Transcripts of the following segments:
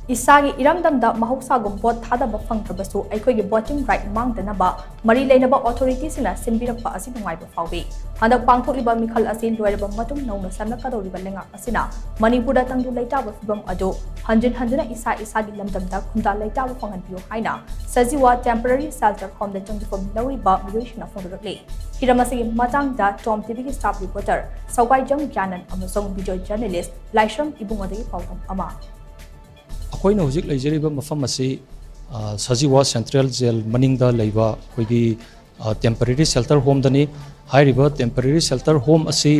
Isagi iramdamda mahusagum bot thadaba fangtrabasu aikoigi voting right mangdanaba mari leinaba authority sina simbirakpa asi nungaiba fawbi handak pangthokliba mikhal asi loiraba matung nauna samnakadoriba lengak asina manipurda tangdu leitaba fibam ado hanjina isagi lamdamda khunda leitaba fanganbiyo haina sajiwa temporary shelter home da changjifam lawriba miyoishna fongrakle hiramasi matangda Tom TV ki staff reporter Saugaijam Gyanan amasong video journalist Laishram Ibungodagi pawtam ama अखोइन हजिक लेजरिबा मफम असी सजीवा central jail मनिंगदा लेबा कोइगी temporary shelter home दनी हाइरिबा temporary shelter home असी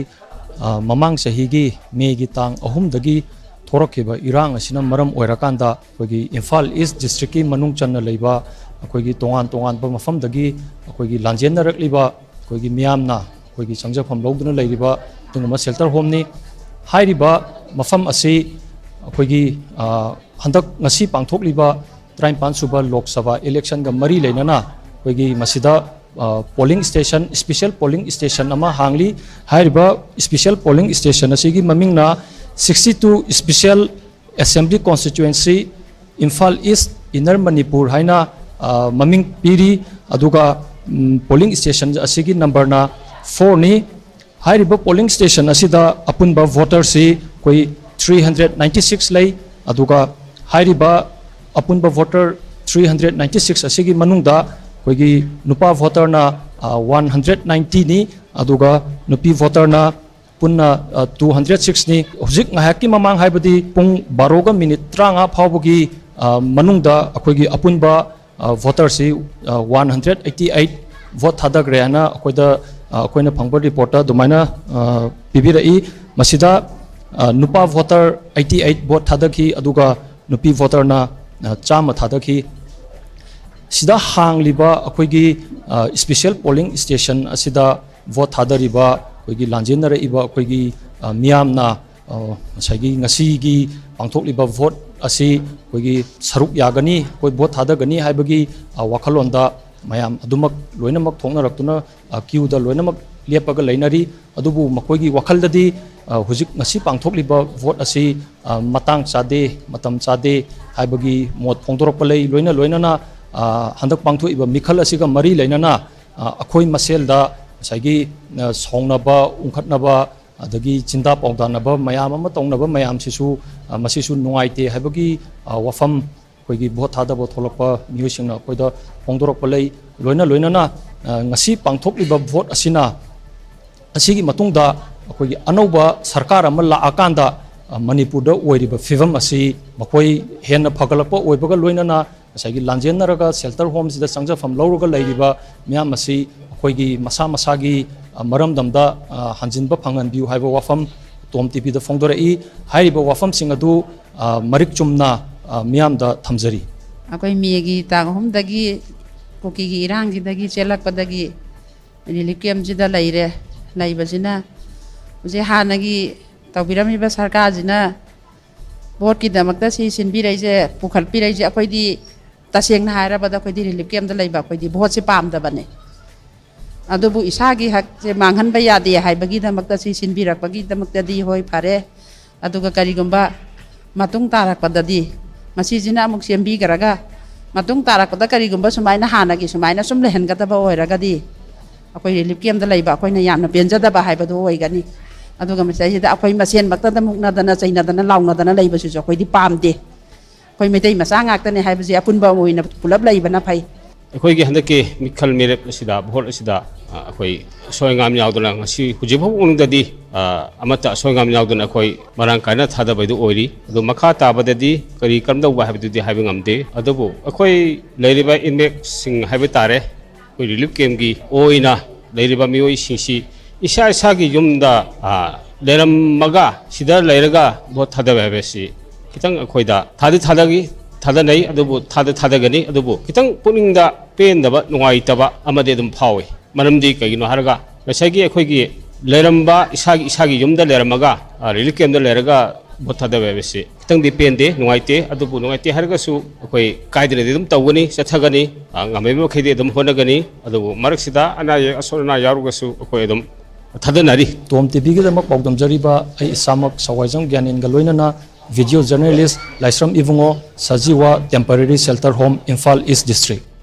ममांग सहीगी Maggi तांग अहुम दगी थोरकेबा इरांग असिना मरम ओइराकांदा कोइगी Imphal east district की मनुंग चन्न लेबा कोइगी तोंगान बा मफम दगी कोइगी लांजेनरकलिबा कोइगी मियामना कोइगी संजफम लौदुना लेरिबा तुंगमा शेल्टर होम नि हाइरिबा मफम असी अखोगी हंदक ngasi पांथोकलिबा 35 सुबा लोक सभा इलेक्शन गा मरी लेनना अखोगी मसिदा polling station special polling station अमा हांगली हाइरिबा स्पेशल पोलिंग स्टेशन असिगी ममिंगना 62 special assembly constituency Imphal east inner Manipur हाइना ममिंग पीरी अदुगा पोलिंग स्टेशन असिगी नंबर ना 4 नि हाइरिबा पोलिंग स्टेशन असिदा अपुनबा वोटर से कोई 396 लई अदुगा हाइरिबा अपुनबा वोटर 396 असिगी मनुंगदा कोइगी नुपा वोटर ना 190 नि अदुगा नुपी वोटर ना पुन्ना 206 नि हुजिक ngaaki mamang haibadi pung 12 minute 30 फावबगी मनुंगदा अखोगी अपुनबा वोटर से 188 वोट थादग्रेना अखोइदा अखोइना फंगबा रिपोर्टर दुमाइना पिबिरई मसिदा नुपा वोटर 88 वोट थादकी अदुगा नुपी वोटर ना चाम थादकी सिदा हांगलिबा अखोगी स्पेशल पोलिंग स्टेशन असिदा वोट थादरिबा अखोगी लांजेनरइबा अखोगी मियामना सगी ngasiगी पांथोकलिबा वोट असि अखोगी सरुक यागनी कोई वोट थादगनी हाइबगी वाखलोंदा मयाम अदुमक लोइनमक थोंगनरक्तुना क्यूदा लोइनमक लेपगा लेनरी अदुबु मखोगी वखलददी हुजिक ngasi पांथोकलिबा वोट असि मतंग चादे मतम चादे हाइबगी मोट फोंदोरकपा लई लोइना हंदक पांथोइबा मिखल असिगा मरी लेनना अखोइ मसेलदा सगी सोंगनबा उंखटनबा अदगी चिंदा पौदानबा मयाम अमा तौनबा मयाम सिसु मसिसु नुंगाइते हाइबगी वफम कोइगी भोट थादबो थोलकपा मियोसिंगना कोइदा फोंदोरकपा लई लोइना ngasi पांथोकलिबा वोट असिना असिगी मतुंगदा अखोगी अनौबा सरकार अमा लाआकांदा मणिपुरदा ओइरिबा फिवम असि मखोइ हेन फगलपा ओइबगा लोइनना सगी लांजेनरगा शेल्टर होम सिदा संजफम लौरगा लैरिबा म्याम असि अखोगी मसागी मरमदमदा हंजिनबा फंगनबिउ हाइबा वाफम तोम टीवी दा फोंदोरई हाइरिबा वाफम सिंग अदु Marik Chumna म्यामदा थमजरी अखोइ Maggi तागहुमदगी कोकीगी इरांगजिदगी चेलकपदगी relief camp जिदा लैरे लैबसिना उजे हानगी तौबिरमिबा सरकारजिना भोट की दमकता सी सिनबिरैजे पुखलपिरैजे अखोइदी तसेंगना हायराबदा अखोइदी रिलीफ कैम्पदा लैबा अखोइदी भोट से पामदबने अदुबु इसागी हक से मांगहनबा यादे हाइबगी दमकता सी सिनबिरकपगी दमकतादी होय फारे अदुगा करिगुंबा मतुंग तारकपददी मसीजिना अमुक सेंबिगरगा मतुंग तारकपदा करिगुंबा सुमाइना हानगी सुमाइना सुम लेहनगदबा ओइरगदी अखोइ रिलीफ कैम्पदा लैबा अखोइना यामना पेंजदबा हाइबदो ओइगनी अदुगा मसाइदा अखोइ मसेन मक्तदा मुकनादना चैनादना लाउनादना लैबसुजो अखोइदी पामदे अखोइ मेतै मसा ngaktane हाइबजे अपुनबा ओइना पुलप लैबना फै अखोइगी हंदके मिखल मेरेप असिदा भोट असिदा अखोइ सोयंगाम यावदना ngasi हुजिबो उंगददी अमता सोयंगाम यावदना अखोइ मरांग कायना थादबैदो ओइरी अदु मखा ताबददी करी करमदौबा हाइबदुदी हाइबे ngamde अदुबो अखोइ लैरिबा इनमेक सिंग हाइबे तारे अखोइ रिलीफ कैम्पगी ओइना लैरिबा मियोइ सिंसी इसा इसागी युमदा लेरमगा सिदा लैरगा भोट थादबे हाइबेसी खितंग अखोइदा थादगी थादनै अदुबु थादगनी अदुबु खितंग पुनिंगदा पेनदबा नुंगाइतबा अमदे दुम फावे मरमदी कगिनो हारगा गसागी अखोइगी लेरमबा इसागी युमदा लेरमगा रिलीफ कैम्पदा लेरगा भोट थादबे हाइबेसी खितंगदी पेनदे नुंगाइते अदुबु नुंगाइते हारगासु अखोइ कायदने दुम तौगनी चथगनी ngameबो खैदे दुम होनगनी अदुबु मरकसिदा अनाय असोना यारुगसु अखोइ दुम थादनारी तोम टीवी की पौदम जरीबा इसामक सवाइजम ज्ञान गलोइनना वीडियो जर्नलिस्ट लाइसरम इबुंगो सजीवा temporary shelter home Imphal east district.